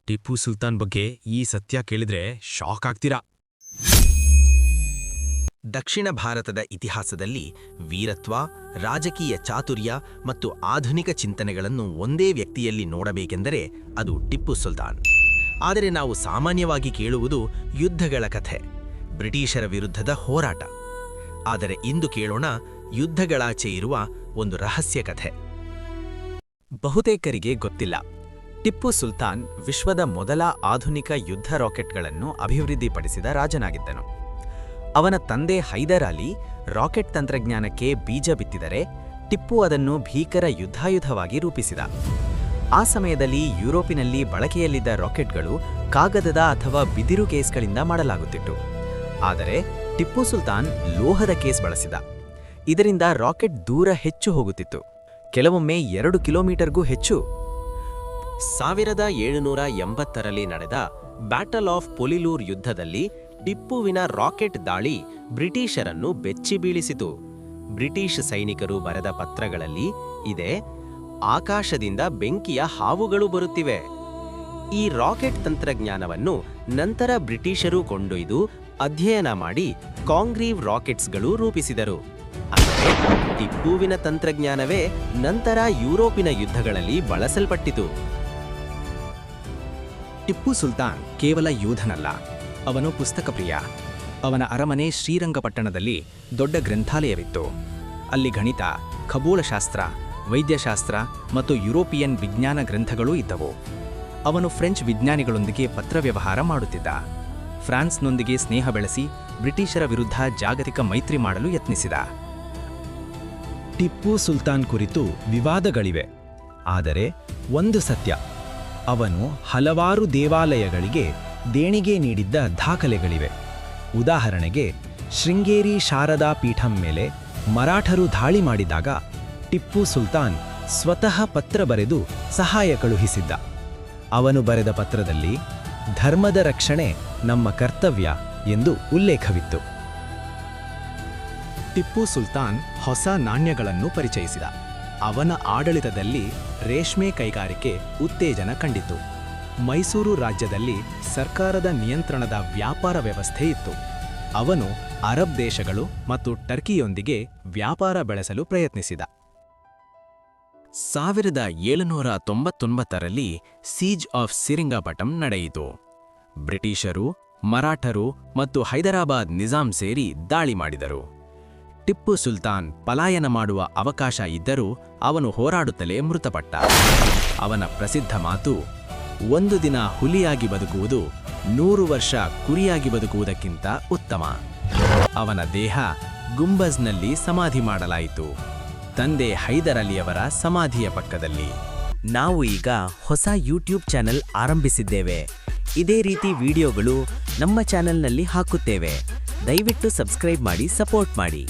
ಟಿಪ್ಪು ಸುಲ್ತಾನ್ ಬಗ್ಗೆ ಈ ಸತ್ಯ ಕೇಳಿದ್ರೆ ಶಾಕ್ ಆಗ್ತೀರಾ. ದಕ್ಷಿಣ ಭಾರತದ ಇತಿಹಾಸದಲ್ಲಿ ವೀರತ್ವ, ರಾಜಕೀಯ ಚಾತುರ್ಯ ಮತ್ತು ಆಧುನಿಕ ಚಿಂತನೆಗಳನ್ನು ಒಂದೇ ವ್ಯಕ್ತಿಯಲ್ಲಿ ನೋಡಬೇಕೆಂದರೆ ಅದು ಟಿಪ್ಪು ಸುಲ್ತಾನ್. ಆದರೆ ನಾವು ಸಾಮಾನ್ಯವಾಗಿ ಕೇಳುವುದು ಯುದ್ಧಗಳ ಕಥೆ, ಬ್ರಿಟಿಷರ ವಿರುದ್ಧದ ಹೋರಾಟ. ಆದರೆ ಇಂದು ಕೇಳೋಣ ಯುದ್ಧಗಳಾಚೆ ಇರುವ ಒಂದು ರಹಸ್ಯ ಕಥೆ. ಬಹುತೇಕರಿಗೆ ಗೊತ್ತಿಲ್ಲ, ಟಿಪ್ಪು ಸುಲ್ತಾನ್ ವಿಶ್ವದ ಮೊದಲ ಆಧುನಿಕ ಯುದ್ಧ ರಾಕೆಟ್ಗಳನ್ನು ಅಭಿವೃದ್ಧಿಪಡಿಸಿದ ರಾಜನಾಗಿದ್ದನು. ಅವನ ತಂದೆ ಹೈದರ್ ಅಲಿ ರಾಕೆಟ್ ತಂತ್ರಜ್ಞಾನಕ್ಕೆ ಬೀಜ ಬಿತ್ತಿದರೆ, ಟಿಪ್ಪು ಅದನ್ನು ಭೀಕರ ಯುದ್ಧಾಯುಧವಾಗಿ ರೂಪಿಸಿದ. ಆ ಸಮಯದಲ್ಲಿ ಯುರೋಪಿನಲ್ಲಿ ಬಳಕೆಯಲ್ಲಿದ್ದ ರಾಕೆಟ್ಗಳು ಕಾಗದದ ಅಥವಾ ಬಿದಿರು ಕೇಸ್ಗಳಿಂದ ಮಾಡಲಾಗುತ್ತಿತ್ತು. ಆದರೆ ಟಿಪ್ಪು ಸುಲ್ತಾನ್ ಲೋಹದ ಕೇಸ್ ಬಳಸಿದ. ಇದರಿಂದ ರಾಕೆಟ್ ದೂರ ಹೆಚ್ಚು ಹೋಗುತ್ತಿತ್ತು, ಕೆಲವೊಮ್ಮೆ 2 ಕಿಲೋಮೀಟರ್ಗೂ ಹೆಚ್ಚು. 1780ರಲ್ಲಿ ನಡೆದ ಬ್ಯಾಟಲ್ ಆಫ್ ಪೊಲಿಲೂರ್ ಯುದ್ಧದಲ್ಲಿ ಟಿಪ್ಪುವಿನ ರಾಕೆಟ್ ದಾಳಿ ಬ್ರಿಟಿಷರನ್ನು ಬೆಚ್ಚಿ ಬೀಳಿಸಿತು. ಬ್ರಿಟಿಷ್ ಸೈನಿಕರು ಬರೆದ ಪತ್ರಗಳಲ್ಲಿ ಇದೆ, ಆಕಾಶದಿಂದ ಬೆಂಕಿಯ ಹಾವುಗಳು ಬರುತ್ತಿವೆ. ಈ ರಾಕೆಟ್ ತಂತ್ರಜ್ಞಾನವನ್ನು ನಂತರ ಬ್ರಿಟಿಷರು ಕೊಂಡೊಯ್ದು ಅಧ್ಯಯನ ಮಾಡಿ ಕಾಂಗ್ರೀವ್ ರಾಕೆಟ್ಸ್ಗಳು ರೂಪಿಸಿದರು. ಅಂದರೆ ಟಿಪ್ಪುವಿನ ತಂತ್ರಜ್ಞಾನವೇ ನಂತರ ಯುರೋಪಿನ ಯುದ್ಧಗಳಲ್ಲಿ ಬಳಸಲ್ಪಟ್ಟಿತು. ಟಿಪ್ಪು ಸುಲ್ತಾನ್ ಕೇವಲ ಯೋಧನಲ್ಲ, ಅವನು ಪುಸ್ತಕ ಪ್ರಿಯ. ಅವನ ಅರಮನೆ ಶ್ರೀರಂಗಪಟ್ಟಣದಲ್ಲಿ ದೊಡ್ಡ ಗ್ರಂಥಾಲಯವಿತ್ತು. ಅಲ್ಲಿ ಗಣಿತ, ಖಗೋಳಶಾಸ್ತ್ರ, ವೈದ್ಯಶಾಸ್ತ್ರ ಮತ್ತು ಯುರೋಪಿಯನ್ ವಿಜ್ಞಾನ ಗ್ರಂಥಗಳೂ ಇದ್ದವು. ಅವನು ಫ್ರೆಂಚ್ ವಿಜ್ಞಾನಿಗಳೊಂದಿಗೆ ಪತ್ರವ್ಯವಹಾರ ಮಾಡುತ್ತಿದ್ದ. ಫ್ರಾನ್ಸ್ನೊಂದಿಗೆ ಸ್ನೇಹ ಬೆಳೆಸಿ ಬ್ರಿಟಿಷರ ವಿರುದ್ಧ ಜಾಗತಿಕ ಮೈತ್ರಿ ಮಾಡಲು ಯತ್ನಿಸಿದ. ಟಿಪ್ಪು ಸುಲ್ತಾನ್ ಕುರಿತು ವಿವಾದಗಳಿವೆ, ಆದರೆ ಒಂದು ಸತ್ಯ, ಅವನು ಹಲವಾರು ದೇವಾಲಯಗಳಿಗೆ ದೇಣಿಗೆ ನೀಡಿದ್ದ ದಾಖಲೆಗಳಿವೆ. ಉದಾಹರಣೆಗೆ, ಶೃಂಗೇರಿ ಶಾರದಾ ಪೀಠಂ ಮೇಲೆ ಮರಾಠರು ದಾಳಿ ಮಾಡಿದಾಗ ಟಿಪ್ಪು ಸುಲ್ತಾನ್ ಸ್ವತಃ ಪತ್ರ ಬರೆದು ಸಹಾಯ ಕಳುಹಿಸಿದ್ದ. ಅವನು ಬರೆದ ಪತ್ರದಲ್ಲಿ ಧರ್ಮದ ರಕ್ಷಣೆ ನಮ್ಮ ಕರ್ತವ್ಯ ಎಂದು ಉಲ್ಲೇಖವಿತ್ತು. ಟಿಪ್ಪು ಸುಲ್ತಾನ್ ಹೊಸ ನಾಣ್ಯಗಳನ್ನು ಪರಿಚಯಿಸಿದ. ಅವನ ಆಡಳಿತದಲ್ಲಿ ರೇಷ್ಮೆ ಕೈಗಾರಿಕೆ ಉತ್ತೇಜನ ಕಂಡಿತು. ಮೈಸೂರು ರಾಜ್ಯದಲ್ಲಿ ಸರ್ಕಾರದ ನಿಯಂತ್ರಣದ ವ್ಯಾಪಾರ ವ್ಯವಸ್ಥೆ ಇತ್ತು. ಅವನು ಅರಬ್ ದೇಶಗಳು ಮತ್ತು ಟರ್ಕಿಯೊಂದಿಗೆ ವ್ಯಾಪಾರ ಬೆಳೆಸಲು ಪ್ರಯತ್ನಿಸಿದ. 1799ರಲ್ಲಿ ಸೀಜ್ ಆಫ್ ಸಿರಿಂಗಪಟ್ಟಂ ನಡೆಯಿತು. ಬ್ರಿಟಿಷರು, ಮರಾಠರು ಮತ್ತು ಹೈದರಾಬಾದ್ ನಿಜಾಂ ಸೇರಿ ದಾಳಿ ಮಾಡಿದರು. ಟಿಪ್ಪು ಸುಲ್ತಾನ್ ಪಲಾಯನ ಮಾಡುವ ಅವಕಾಶ ಇದ್ದರೂ ಅವನು ಹೋರಾಡುತ್ತಲೇ ಮೃತಪಟ್ಟ. ಅವನ ಪ್ರಸಿದ್ಧ ಮಾತು, ಒಂದು ದಿನ ಹುಲಿಯಾಗಿ ಬದುಕುವುದು 100 ವರ್ಷ ಕುರಿಯಾಗಿ ಬದುಕುವುದಕ್ಕಿಂತ ಉತ್ತಮ. ಅವನ ದೇಹ ಗುಂಬಜ್ನಲ್ಲಿ ಸಮಾಧಿ ಮಾಡಲಾಯಿತು, ತಂದೆ ಹೈದರ್ ಅಲಿಯವರ ಸಮಾಧಿಯ ಪಕ್ಕದಲ್ಲಿ. ನಾವು ಈಗ ಹೊಸ ಯೂಟ್ಯೂಬ್ ಚಾನೆಲ್ ಆರಂಭಿಸಿದ್ದೇವೆ. ಇದೇ ರೀತಿ ವಿಡಿಯೋಗಳು ನಮ್ಮ ಚಾನೆಲ್ನಲ್ಲಿ ಹಾಕುತ್ತೇವೆ. ದಯವಿಟ್ಟು ಸಬ್ಸ್ಕ್ರೈಬ್ ಮಾಡಿ, ಸಪೋರ್ಟ್ ಮಾಡಿ.